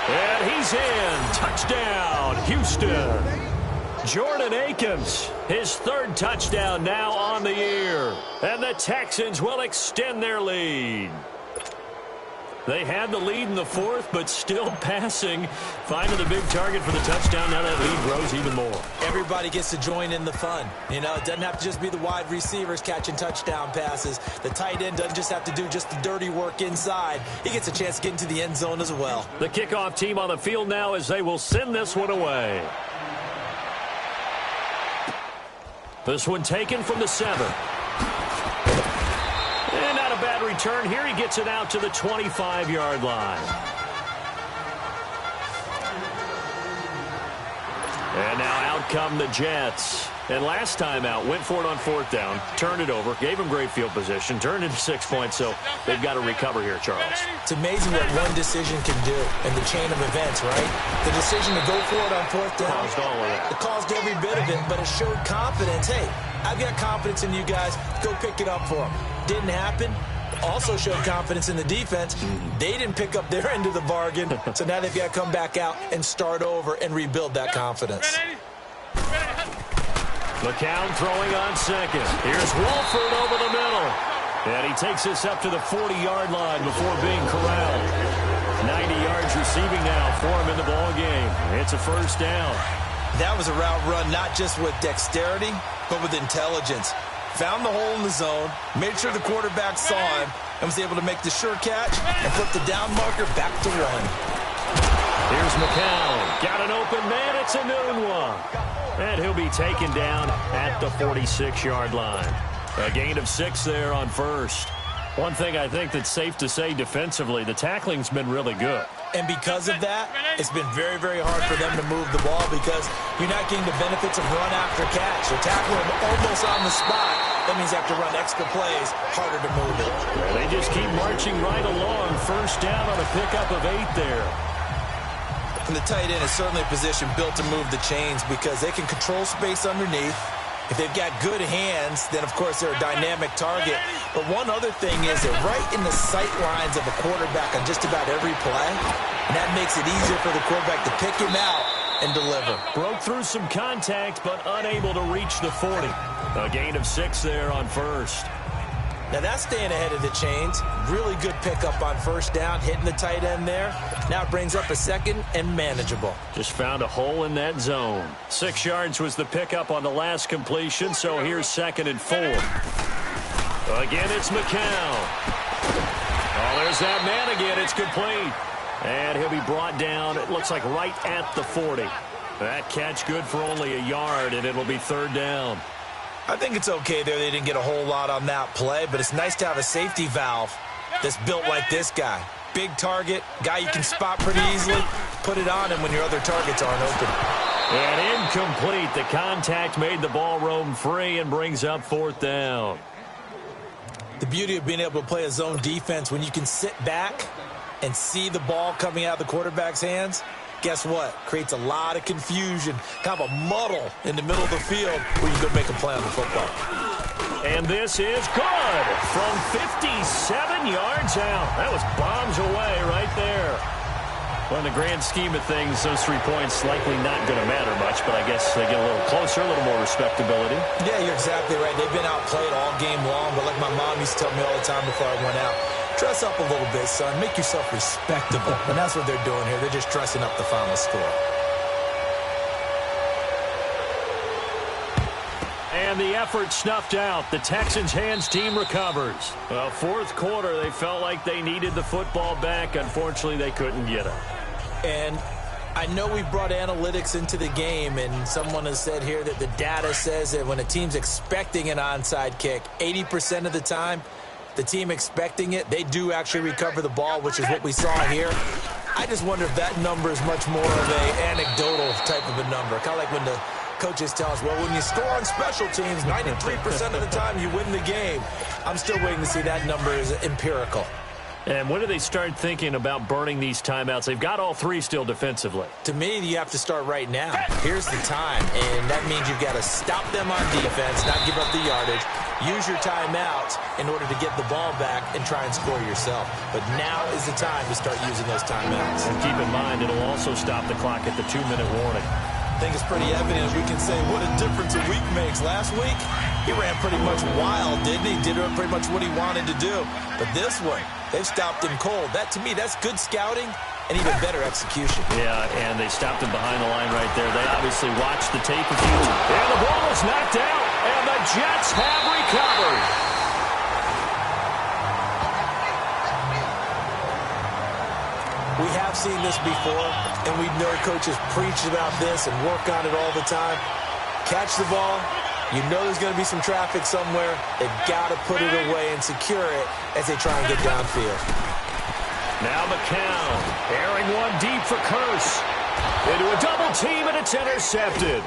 And he's in. Touchdown, Houston. Jordan Akins, his 3rd touchdown now on the year. And the Texans will extend their lead. They had the lead in the 4th, but still passing. Finding the big target for the touchdown. Now that lead grows even more. Everybody gets to join in the fun. You know, it doesn't have to just be the wide receivers catching touchdown passes. The tight end doesn't just have to do just the dirty work inside. He gets a chance to get into the end zone as well. The kickoff team on the field now as they will send this one away. This one taken from the 7. And not a bad return here. He gets it out to the 25-yard line. And now out come the Jets. And last time out, went for it on 4th down, turned it over, gave him great field position, turned into 6 points, so they've got to recover here, Charles. It's amazing what one decision can do in the chain of events, right? The decision to go for it on 4th down, Caused all of it. It caused every bit of it, but it showed confidence. Hey, I've got confidence in you guys. Go pick it up for them. Didn't happen. Also showed confidence in the defense. They didn't pick up their end of the bargain, so now they've got to come back out and start over and rebuild that confidence. McCown throwing on 2nd. Here's Wolford over the middle. And he takes this up to the 40-yard line before being corralled. 90 yards receiving now for him in the ball game. It's a 1st down. That was a route run not just with dexterity, but with intelligence. Found the hole in the zone, made sure the quarterback saw him, and was able to make the sure catch and flip the down marker back to 1. Here's McCown. Got an open man. It's a noon one. And he'll be taken down at the 46-yard line. A gain of 6 there on 1st. One thing I think that's safe to say defensively, the tackling's been really good. And because of that, it's been very, very hard for them to move the ball because you're not getting the benefits of run after catch. You're tackling them almost on the spot. That means you have to run extra plays, harder to move it. They just keep marching right along. 1st down on a pickup of 8 there. And the tight end is certainly a position built to move the chains because they can control space underneath. If they've got good hands, then, of course, they're a dynamic target. But one other thing is they're right in the sight lines of a quarterback on just about every play. And that makes it easier for the quarterback to pick him out and deliver. Broke through some contact, but unable to reach the 40. A gain of 6 there on 1st. Now that's staying ahead of the chains. Really good pickup on 1st down, hitting the tight end there. Now it brings up a 2nd and manageable. Just found a hole in that zone. 6 yards was the pickup on the last completion, so here's 2nd and 4. Again, it's McCown. There's that man again. It's complete. And he'll be brought down, it looks like right at the 40. That catch good for only a yard, and it'll be third down. I think it's okay there. They didn't get a whole lot on that play, but it's nice to have a safety valve that's built like this guy. Big target, guy you can spot pretty easily. Put it on him when your other targets aren't open. And incomplete. The contact made the ball roam free and brings up fourth down. The beauty of being able to play a zone defense when you can sit back and see the ball coming out of the quarterback's hands, guess what? Creates a lot of confusion, kind of a muddle in the middle of the field where you can make a play on the football. And this is good from 57 yards out. That was bombs away right there. Well, in the grand scheme of things, those 3 points likely not going to matter much, but I guess they get a little closer, a little more respectability. Yeah, you're exactly right. They've been outplayed all game long, but like my mom used to tell me all the time before I went out, dress up a little bit, son. Make yourself respectable. And that's what they're doing here. They're just dressing up the final score. And the effort snuffed out. The Texans' hands team recovers. Well, fourth quarter, they felt like they needed the football back. Unfortunately, they couldn't get it. And I know we brought analytics into the game, and someone has said here that the data says that when a team's expecting an onside kick, 80% of the time, the team expecting it, they do actually recover the ball, which is what we saw here. I just wonder if that number is much more of an anecdotal type of a number. Kind of like when the coaches tell us, well, when you score on special teams, 93% of the time you win the game. I'm still waiting to see that number is empirical. And when do they start thinking about burning these timeouts? They've got all 3 still defensively. To me, you have to start right now. Here's the time, and that means you've got to stop them on defense, not give up the yardage, use your timeouts in order to get the ball back and try and score yourself. But now is the time to start using those timeouts. And keep in mind, it'll also stop the clock at the 2-minute warning. I think it's pretty evident we can say what a difference a week makes. Last week, he ran pretty much wild, didn't he? Did pretty much what he wanted to do. But this one, they've stopped him cold. That, to me, that's good scouting and even better execution. Yeah, and they stopped him behind the line right there. They obviously watched the tape a few times. And the ball is knocked out, and the Jets have recovered. We have seen this before, and we know coaches preach about this and work on it all the time. Catch the ball. You know there's going to be some traffic somewhere. They've got to put it away and secure it as they try and get downfield. Now McCown, airing one deep for Curse. Into a double team, and it's intercepted.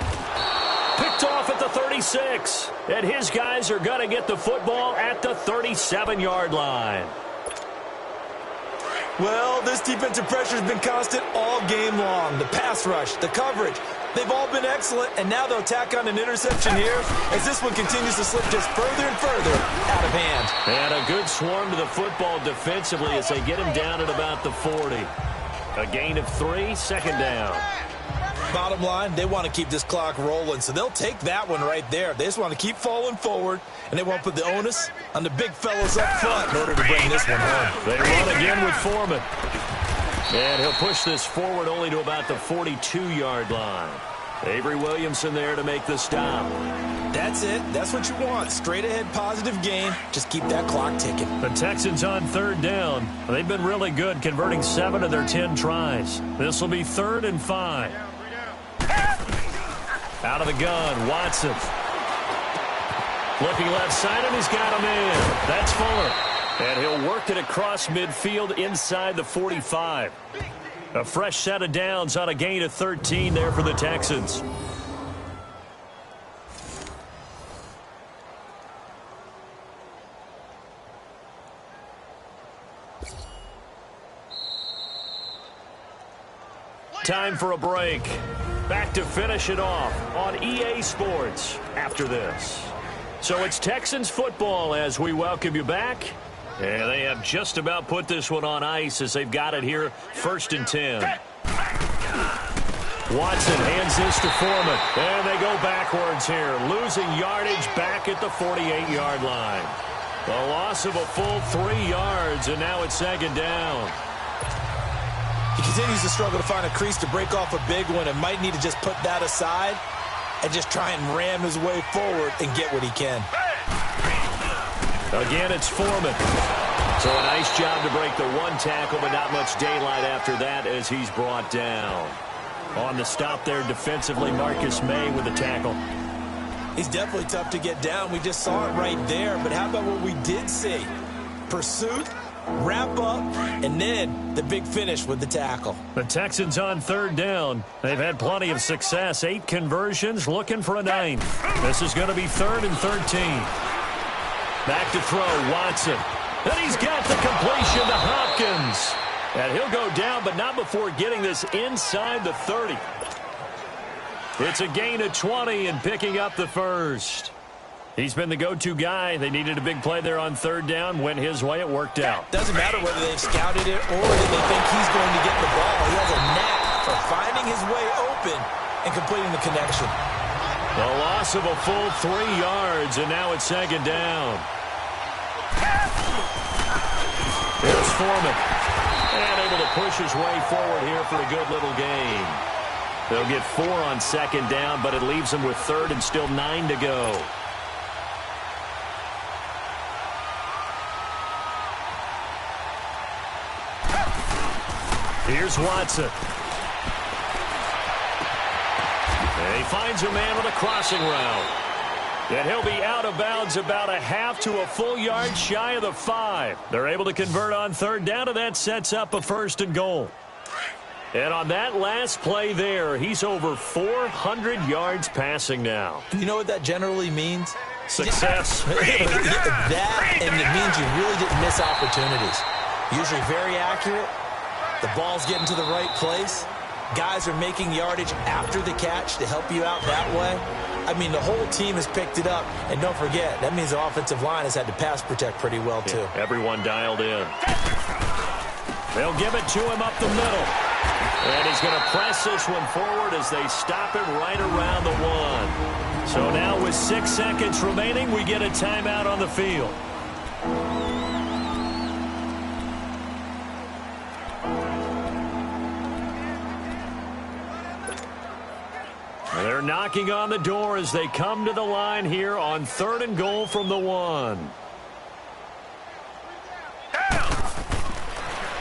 Picked off at the 36. And his guys are going to get the football at the 37-yard line. Well, this defensive pressure has been constant all game long. The pass rush, the coverage, they've all been excellent, and now they'll tack on an interception here as this one continues to slip just further and further out of hand. And a good swarm to the football defensively as they get him down at about the 40. A gain of 3, second down. Bottom line, they want to keep this clock rolling, so they'll take that one right there. They just want to keep falling forward, and they won't put the onus on the big fellas up front in order to bring this one home. They run again with Foreman. And he'll push this forward only to about the 42-yard line. Avery Williamson there to make the stop. That's it. That's what you want. Straight ahead positive gain. Just keep that clock ticking. The Texans on third down. They've been really good, converting 7 of their 10 tries. This will be 3rd and 5. Out of the gun, Watson. Looking left side, and he's got him in. That's Fuller. And he'll work it across midfield inside the 45. A fresh set of downs on a gain of 13 there for the Texans. Time for a break. Back to finish it off on EA Sports after this. So it's Texans football as we welcome you back. And they have just about put this one on ice as they've got it here, 1st and 10. Watson hands this to Foreman. And they go backwards here, losing yardage back at the 48-yard line. A loss of a full 3 yards, and now it's 2nd down. He continues to struggle to find a crease to break off a big one and might need to just put that aside and just try and ram his way forward and get what he can. Again, it's Foreman. So a nice job to break the one tackle, but not much daylight after that as he's brought down. On the stop there defensively, Marcus May with the tackle. He's definitely tough to get down. We just saw it right there. But how about what we did see? Pursuit, wrap up, and then the big finish with the tackle. The Texans on third down. They've had plenty of success. 8 conversions, looking for a 9th. This is going to be 3rd and 13. Back to throw, Watson. And he's got the completion to Hopkins. And he'll go down, but not before getting this inside the 30. It's a gain of 20 and picking up the first. He's been the go-to guy. They needed a big play there on third down. Went his way. It worked out. Doesn't matter whether they've scouted it or that they think he's going to get the ball. He has a knack for finding his way open and completing the connection. The loss of a full 3 yards, and now it's 2nd down. Here's Foreman. And able to push his way forward here for a good little gain. They'll get 4 on 2nd down, but it leaves them with 3rd and still 9 to go. Here's Watson. And he finds a man on a crossing route. And he'll be out of bounds about a half to a full yard shy of the 5. They're able to convert on third down, and that sets up a 1st and goal. And on that last play there, he's over 400 yards passing now. You know what that generally means? Success. That, and it means you really didn't miss opportunities. Usually very accurate. The ball's getting to the right place. Guys are making yardage after the catch to help you out that way. I mean, the whole team has picked it up. And don't forget, that means the offensive line has had to pass protect pretty well, too. Yeah, everyone dialed in. They'll give it to him up the middle. And he's going to press this one forward as they stop it right around the 1. So now with 6 seconds remaining, we get a timeout on the field. They're knocking on the door as they come to the line here on 3rd and goal from the 1.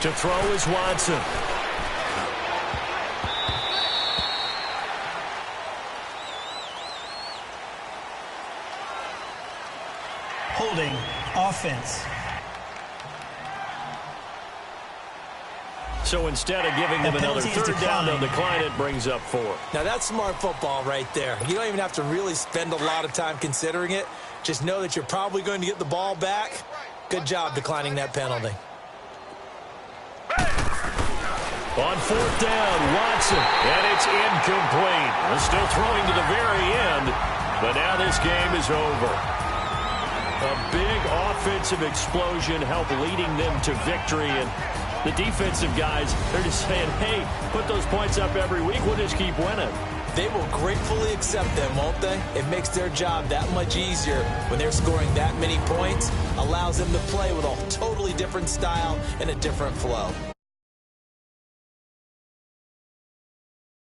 To throw is Watson. Holding offense. So instead of giving them another 3rd down, they'll decline it, brings up 4. Now that's smart football right there. You don't even have to really spend a lot of time considering it. Just know that you're probably going to get the ball back. Good job declining that penalty. On 4th down, Watson, and it's incomplete. They're still throwing to the very end, but now this game is over. A big offensive explosion helped leading them to victory, and the defensive guys, they're just saying, hey, put those points up every week, we'll just keep winning. They will gratefully accept them, won't they? It makes their job that much easier when they're scoring that many points, allows them to play with a totally different style and a different flow.